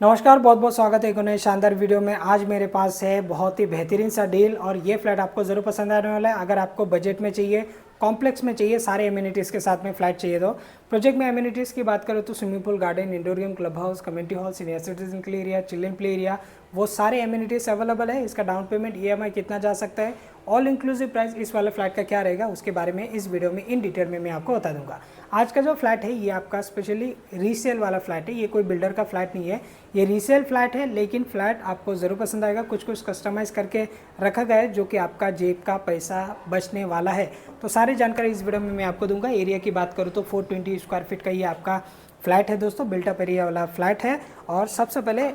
नमस्कार, बहुत बहुत स्वागत है एक नए शानदार वीडियो में। आज मेरे पास है बहुत ही बेहतरीन सा डील और ये फ्लैट आपको ज़रूर पसंद आने वाला है। अगर आपको बजट में चाहिए, कॉम्प्लेक्स में चाहिए, सारे एमिनिटीज़ के साथ में फ्लैट चाहिए तो प्रोजेक्ट में एमिनिटीज़ की बात करो तो swimming pool, garden, indoor game, club house, community hall, senior citizen के लिए एरिया, चिल्ड्रन प्ले एरिया, वो सारे एमिनिटीज़ अवेलेबल है। इसका डाउन पेमेंट ईएमआई कितना जा सकता है, ऑल इंक्लूसिव प्राइस इस वाले फ्लैट का क्या रहेगा, उसके बारे में इस वीडियो में इन डिटेल में मैं आपको बता दूंगा। आज का जो फ्लैट है ये आपका स्पेशली रीसेल वाला फ्लैट है, ये कोई बिल्डर का फ्लैट नहीं है, ये रीसेल फ्लैट है। लेकिन फ्लैट आपको ज़रूर पसंद आएगा। कुछ कुछ कस्टमाइज़ करके रखा गया है जो कि आपका जेब का पैसा बचने वाला है। तो सारी जानकारी इस वीडियो में मैं आपको दूंगा। एरिया की बात करूँ तो 420 स्क्वायर फीट का ये आपका फ्लैट है दोस्तों, बिल्टअप एरिया वाला फ्लैट है। और सबसे पहले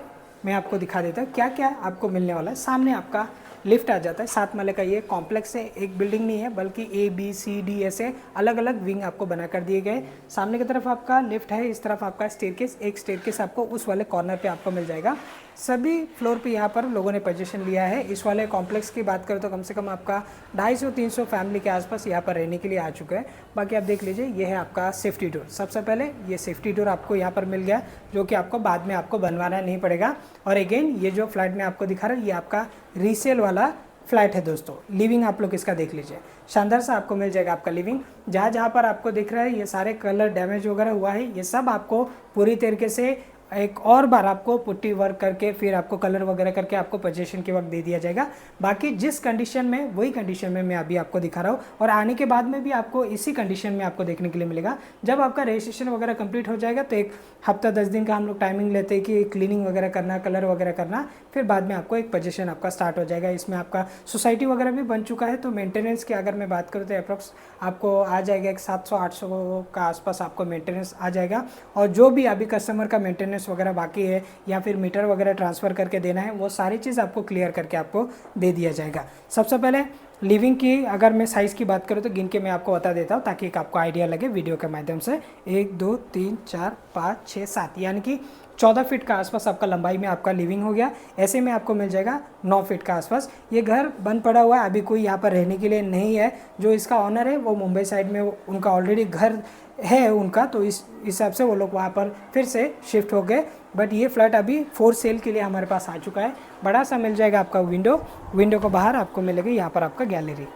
मैं आपको दिखा देता हूँ क्या क्या आपको मिलने वाला है। सामने आपका लिफ्ट आ जाता है, 7 माले का ये कॉम्प्लेक्स है, एक बिल्डिंग नहीं है बल्कि ए बी सी डी ऐसे अलग अलग विंग आपको बना कर दिए गए। सामने की तरफ आपका लिफ्ट है, इस तरफ आपका स्टेयरकेस, एक स्टेयरकेस आपको उस वाले कॉर्नर पे आपको मिल जाएगा। सभी फ्लोर पे यहाँ पर लोगों ने पोजीशन लिया है। इस वाले कॉम्प्लेक्स की बात करें तो कम से कम आपका 250-300 फैमिली के आसपास यहाँ पर रहने के लिए आ चुका है। बाकी आप देख लीजिए, ये है आपका सेफ्टी डोर। सबसे पहले ये सेफ्टी डोर आपको यहाँ पर मिल गया जो कि आपको बाद में आपको बनवाना नहीं पड़ेगा। और अगेन ये जो फ्लैट में आपको दिखा रहा है ये आपका रीसेल वाला फ्लैट है दोस्तों। लिविंग आप लोग इसका देख लीजिए, शानदार सा आपको मिल जाएगा आपका लिविंग। जहाँ जहाँ पर आपको दिख रहा है ये सारे कलर डैमेज वगैरह हुआ है, ये सब आपको पूरी तरीके से एक और बार आपको पुट्टी वर्क करके फिर आपको कलर वगैरह करके आपको पोजीशन के वक्त दे दिया जाएगा। बाकी जिस कंडीशन में वही कंडीशन में मैं अभी आपको दिखा रहा हूँ और आने के बाद में भी आपको इसी कंडीशन में आपको देखने के लिए मिलेगा। जब आपका रजिस्ट्रेशन वगैरह कंप्लीट हो जाएगा तो एक हफ्ता 10 दिन का हम लोग टाइमिंग लेते हैं कि क्लीनिंग वगैरह करना, कलर वगैरह करना, फिर बाद में आपको एक पोजीशन आपका स्टार्ट हो जाएगा। इसमें आपका सोसाइटी वगैरह भी बन चुका है। तो मेंटेनेंस की अगर मैं बात करूँ तो अप्रॉक्स आपको आ जाएगा एक 700-800 का आसपास आपको मेंटेनेंस आ जाएगा। और जो भी अभी कस्टमर का मेंटेनेंस वगैरह बाकी है या फिर मीटर वगैरह ट्रांसफ़र करके देना है, वो सारी चीज़ आपको क्लियर करके आपको दे दिया जाएगा। सबसे पहले लिविंग की अगर मैं साइज़ की बात करूँ तो गिन के मैं आपको बता देता हूँ ताकि एक आपको आइडिया लगे वीडियो के माध्यम से। 1 2 3 4 5 6 7 यानी कि 14 फीट का आसपास आपका लंबाई में आपका लिविंग हो गया। ऐसे में आपको मिल जाएगा 9 फीट का आसपास। ये घर बंद पड़ा हुआ है, अभी कोई यहाँ पर रहने के लिए नहीं है। जो इसका ऑनर है वो मुंबई साइड में उनका ऑलरेडी घर है उनका, तो इस हिसाब से वो लोग वहाँ पर फिर से शिफ्ट हो गए। बट ये फ्लैट अभी फॉर सेल के लिए हमारे पास आ चुका है। बड़ा सा मिल जाएगा आपका विंडो को बाहर आपको मिलेगा यहाँ पर आपका गैलरी।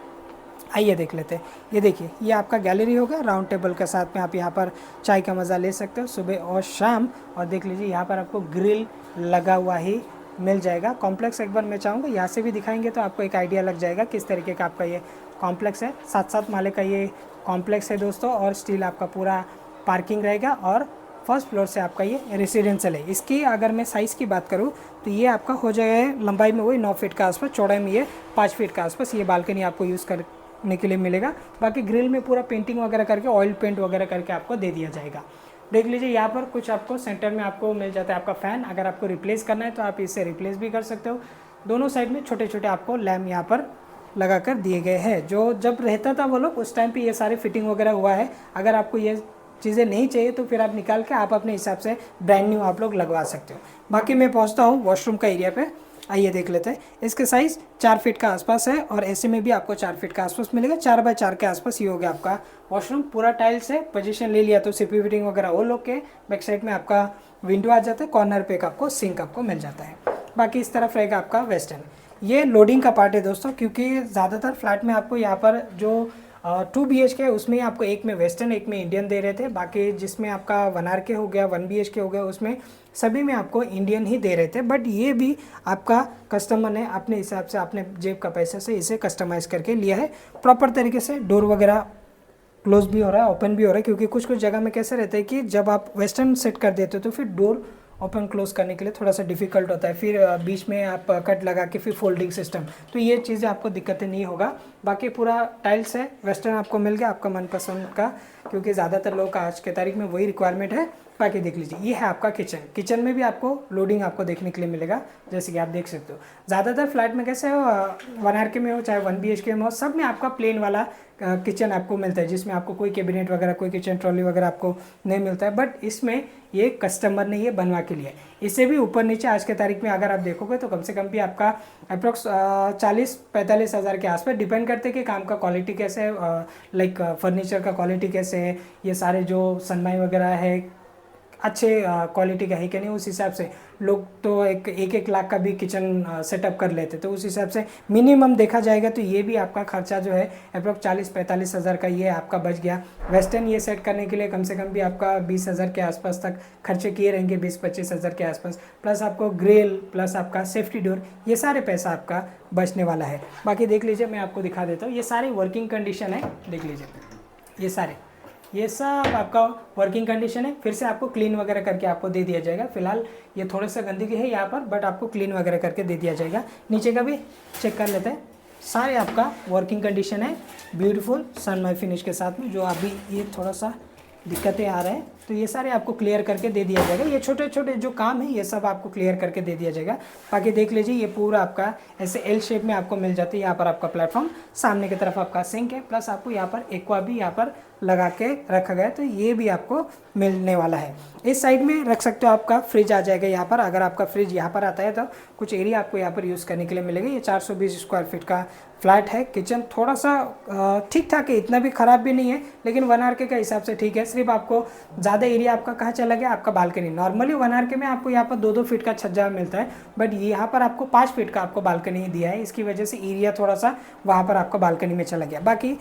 आइए देख लेते हैं। ये देखिए, ये आपका गैलरी होगा राउंड टेबल के साथ में। आप यहाँ पर चाय का मज़ा ले सकते हो सुबह और शाम। और देख लीजिए यहाँ पर आपको ग्रिल लगा हुआ ही मिल जाएगा। कॉम्प्लेक्स एक बार मैं चाहूँगा यहाँ से भी दिखाएंगे तो आपको एक आइडिया लग जाएगा किस तरीके का आपका ये कॉम्प्लेक्स है। 7-7 माले का ये कॉम्प्लेक्स है दोस्तों और स्टील आपका पूरा पार्किंग रहेगा। और फर्स्ट फ्लोर से आपका ये रेसिडेंशियल है। इसकी अगर मैं साइज़ की बात करूँ तो ये आपका हो जाएगा लंबाई में वही 9 फीट का आसपास, चौड़ाई में ये 5 फीट का आसपास। ये बालकनी आपको यूज़ करने के लिए मिलेगा। बाकी ग्रिल में पूरा पेंटिंग वगैरह करके, ऑयल पेंट वगैरह करके आपको दे दिया जाएगा। देख लीजिए यहाँ पर कुछ आपको सेंटर में आपको मिल जाता है आपका फ़ैन। अगर आपको रिप्लेस करना है तो आप इसे रिप्लेस भी कर सकते हो। दोनों साइड में छोटे छोटे आपको लैम्प यहाँ पर लगा कर दिए गए हैं। जो जब रहता था वो लोग उस टाइम पे ये सारे फिटिंग वगैरह हुआ है। अगर आपको ये चीज़ें नहीं चाहिए तो फिर आप निकाल के आप अपने हिसाब से ब्रांड न्यू आप लोग लगवा सकते हो। बाकी मैं पहुंचता हूँ वॉशरूम का एरिया पे। आइए देख लेते हैं। इसके साइज़ 4 फीट का आसपास है और ऐसे में भी आपको 4 फीट का आसपास मिलेगा। 4x4 के आसपास ये हो गया आपका वॉशरूम। पूरा टाइल्स है, पोजीशन ले लिया तो सीपी फिटिंग वगैरह वो लोग के। बैक साइड में आपका विंडो आ जाता है, कॉर्नर पे आपको सिंक आपको मिल जाता है। बाकी इस तरफ रहेगा आपका वेस्टर्न। ये लोडिंग का पार्ट है दोस्तों, क्योंकि ज़्यादातर फ्लैट में आपको यहाँ पर जो 2 BHK है उसमें आपको एक में वेस्टर्न एक में इंडियन दे रहे थे। बाकी जिसमें आपका 1 RK हो गया, 1 BHK हो गया, उसमें सभी में आपको इंडियन ही दे रहे थे। बट ये भी आपका कस्टमर ने अपने हिसाब से अपने जेब का पैसे से इसे कस्टमाइज़ करके लिया है। प्रॉपर तरीके से डोर वगैरह क्लोज भी हो रहा है, ओपन भी हो रहा है। क्योंकि कुछ कुछ जगह में कैसे रहता है कि जब आप वेस्टर्न सेट कर देते हो तो फिर डोर ओपन क्लोज करने के लिए थोड़ा सा डिफिकल्ट होता है। फिर बीच में आप कट लगा के फिर फोल्डिंग सिस्टम, तो ये चीज़ें आपको दिक्कतें नहीं होगा। बाकी पूरा टाइल्स है, वेस्टर्न आपको मिल गया आपका मनपसंद का, क्योंकि ज़्यादातर लोग का आज के तारीख में वही रिक्वायरमेंट है। बाकी देख लीजिए, ये है आपका किचन। किचन में भी आपको लोडिंग आपको देखने के लिए मिलेगा, जैसे कि आप देख सकते हो। ज़्यादातर फ्लैट में कैसे हो, 1 RK में हो चाहे 1 BHK में हो, सब में आपका प्लेन वाला किचन आपको मिलता है, जिसमें आपको कोई कैबिनेट वगैरह, कोई किचन ट्रॉली वगैरह आपको नहीं मिलता है। बट इसमें ये कस्टमर ने ये बनवा के लिया है। इससे भी ऊपर नीचे आज के तारीख में अगर आप देखोगे तो कम से कम भी आपका अप्रोक्स 40-45 हज़ार के आसपास, डिपेंड करते हैं कि काम का क्वालिटी कैसे है, लाइक फर्नीचर का क्वालिटी कैसे है, ये सारे जो सनमाई वगैरह है, अच्छे क्वालिटी का है कि नहीं, उस हिसाब से लोग तो एक लाख का भी किचन सेटअप कर लेते, तो उस हिसाब से मिनिमम देखा जाएगा तो ये भी आपका खर्चा जो है अप्रोक्स 40-45 हज़ार का ये आपका बच गया। वेस्टर्न ये सेट करने के लिए कम से कम भी आपका 20 हज़ार के आसपास तक खर्चे किए रहेंगे, 20-25 हज़ार के आसपास, प्लस आपको ग्रिल प्लस आपका सेफ्टी डोर, ये सारे पैसा आपका बचने वाला है। बाकी देख लीजिए, मैं आपको दिखा देता हूँ, ये सारी वर्किंग कंडीशन है, देख लीजिए ये सब आपका वर्किंग कंडीशन है। फिर से आपको क्लीन वगैरह करके आपको दे दिया जाएगा। फिलहाल ये थोड़ा सा गंदगी है यहाँ पर, बट आपको क्लीन वगैरह करके दे दिया जाएगा। नीचे का भी चेक कर लेते हैं, सारे आपका वर्किंग कंडीशन है, ब्यूटीफुल सनमाई फिनिश के साथ में। जो अभी ये थोड़ा सा दिक्कतें आ रहे हैं तो ये सारे आपको क्लियर करके दे दिया जाएगा। ये छोटे छोटे जो काम है ये सब आपको क्लियर करके दे दिया जाएगा। बाकी देख लीजिए, ये पूरा आपका ऐसे एल शेप में आपको मिल जाती है। यहाँ पर आपका प्लेटफॉर्म, सामने की तरफ आपका सिंक है, प्लस आपको यहाँ पर एक्वा भी यहाँ पर लगा के रखा गया है, तो ये भी आपको मिलने वाला है। इस साइड में रख सकते हो, आपका फ्रिज आ जाएगा यहाँ पर। अगर आपका फ्रिज यहाँ पर आता है तो कुछ एरिया आपको यहाँ पर यूज़ करने के लिए मिलेगा। ये 420 स्क्वायर फीट का फ्लैट है। किचन थोड़ा सा ठीक ठाक है, इतना भी ख़राब भी नहीं है, लेकिन 1 आर के का हिसाब से ठीक है। सिर्फ आपको ज़्यादा एरिया आपका कहाँ चला गया, आपका बालकनी। नॉर्मली 1 आर के में आपको यहाँ पर 2-2 फीट का छज्जा मिलता है, बट यहाँ पर आपको 5 फीट का आपको बालकनी दिया है। इसकी वजह से एरिया थोड़ा सा वहाँ पर आपका बालकनी में चला गया। बाकी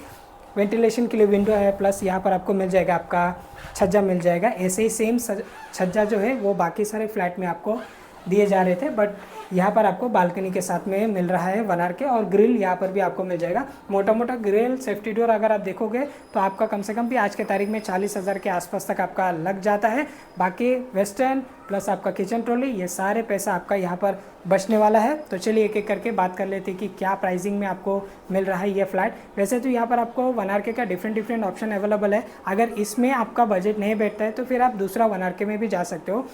वेंटिलेशन के लिए विंडो है, प्लस यहाँ पर आपको मिल जाएगा आपका छज्जा मिल जाएगा। ऐसे ही सेम छज्जा जो है वो बाकी सारे फ्लैट में आपको दिए जा रहे थे, बट यहाँ पर आपको बालकनी के साथ में मिल रहा है 1 आर के। और ग्रिल यहाँ पर भी आपको मिल जाएगा, मोटा मोटा ग्रिल, सेफ्टी डोर अगर आप देखोगे तो आपका कम से कम भी आज के तारीख में 40 हज़ार के आसपास तक आपका लग जाता है। बाकी वेस्टर्न प्लस आपका किचन ट्रॉली, ये सारे पैसा आपका यहाँ पर बचने वाला है। तो चलिए एक एक करके बात कर लेते हैं कि क्या प्राइसिंग में आपको मिल रहा है ये फ्लैट। वैसे तो यहाँ पर आपको 1 आर के का डिफरेंट ऑप्शन अवेलेबल है। अगर इसमें आपका बजट नहीं बैठता है तो फिर आप दूसरा 1 आर के में भी जा सकते हो।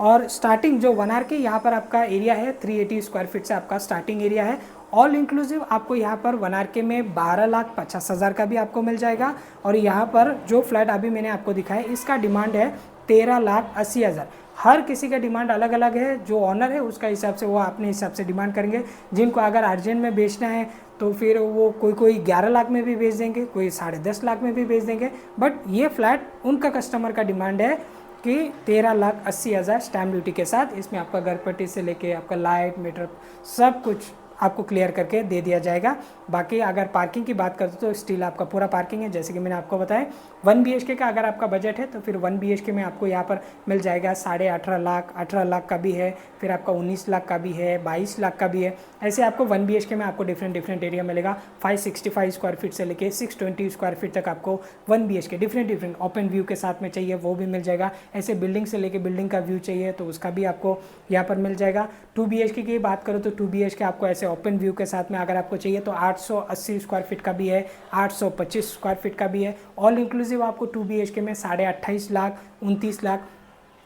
और स्टार्टिंग जो 1 आर के यहाँ पर आपका एरिया है 380 स्क्वायर फीट से आपका स्टार्टिंग एरिया है। ऑल इंक्लूसिव आपको यहाँ पर 1 आर के में 12,50,000 का भी आपको मिल जाएगा। और यहाँ पर जो फ्लैट अभी मैंने आपको दिखाया इसका डिमांड है 13,80,000। हर किसी का डिमांड अलग अलग है, जो ऑनर है उसका हिसाब से वो अपने हिसाब से डिमांड करेंगे। जिनको अगर अर्जेंट में बेचना है तो फिर वो कोई 11 लाख में भी बेच देंगे, कोई 10.5 लाख में भी बेच देंगे। बट ये फ्लैट उनका कस्टमर का डिमांड है कि 13,80,000 स्टैम्प ड्यूटी के साथ। इसमें आपका घर पट्टी से लेके आपका लाइट मीटर सब कुछ आपको क्लियर करके दे दिया जाएगा। बाकी अगर पार्किंग की बात करते तो स्टिल आपका पूरा पार्किंग है, जैसे कि मैंने आपको बताया। 1 BHK का अगर आपका बजट है तो फिर 1 BHK में आपको यहाँ पर मिल जाएगा 18.5 लाख, 18 लाख का भी है, फिर आपका 19 लाख का भी है, 22 लाख का भी है। ऐसे आपको 1 BHK में आपको डिफरेंट एरिया मिलेगा। 565 स्क्वायर फीट से लेके 620 स्क्वायर फीट तक आपको 1 BHK डिफरेंट ओपन व्यू के साथ में चाहिए वो भी मिल जाएगा। ऐसे बिल्डिंग से लेके बिल्डिंग का व्यू चाहिए तो उसका भी आपको यहाँ पर मिल जाएगा। 2 BHK की बात करो तो 2 BHK आपको ऐसे ओपन व्यू के साथ में अगर आपको चाहिए तो 880 स्क्वायर फीट का भी है, 825 स्क्वायर फीट का भी है। ऑल इंक्लूसिव आपको 2 BHK में 28.5 लाख, 29 लाख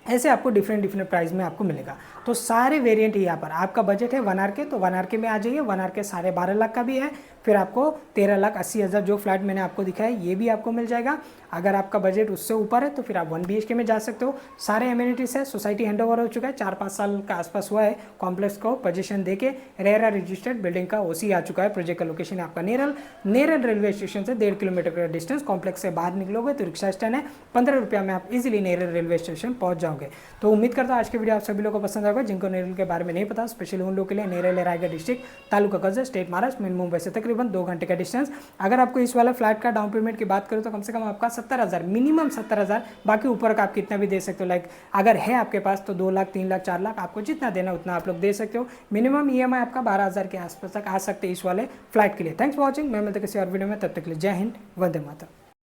ऐसे आपको डिफरेंट प्राइस में आपको मिलेगा। तो सारे वेरिएंट यहाँ पर आपका बजट है 1 आर के तो 1 आर के में आ जाइए। 1 आर के 12.5 लाख का भी है, फिर आपको 13,80,000 जो फ्लैट मैंने आपको दिखाया ये भी आपको मिल जाएगा। अगर आपका बजट उससे ऊपर है तो फिर आप 1 BHK में जा सकते हो। सारे एमिनिटीज़ है, सोसाइटी हैंडओवर हो चुका है, 4-5 साल का आसपास हुआ है कॉम्प्लेक्स को पोजीशन देके। रेरा रजिस्टर्ड बिल्डिंग का OC आ चुका है। प्रोजेक्ट का लोकेशन है आपका नेरल रेलवे स्टेशन से 1.5 किलोमीटर का डिस्टेंस। कॉम्प्लेक्स से बाहर निकलोगे तो रिक्शा स्टैंड है, 15 रुपया में आप इजीली नेरल रेलवे स्टेशन पहुंच जाओगे। तो उम्मीद करता हूँ आज की वीडियो आप सभी लोगों को पसंद आएगा। जिनको नेरल के बारे में नहीं पता, स्पेशली उन लोगों के लिए, Neral Raigarh district, taluka Karjat, state Maharashtra, main Mumbai से तकरीबन 2 घंटे का डिस्टेंस। अगर आपको इस वाला फ्लैट का डाउन पेमेंट की बात करो तो कम से कम आपका 70,000, मिनिमम 70,000, बाकी ऊपर का आप कितना भी दे सकते हो। लाइक अगर है आपके पास तो 2 लाख, 3 लाख, 4 लाख, आपको जितना देना उतना आप लोग दे सकते हो। मिनिमम EMI आपका 12,000 के आसपास तक आ सकते हैं इस वाले फ्लैट के लिए। Thanks for watching. मैं मिलता किसी और वीडियो में, तब तक के लिए जय हिंद, वंदे मातरम।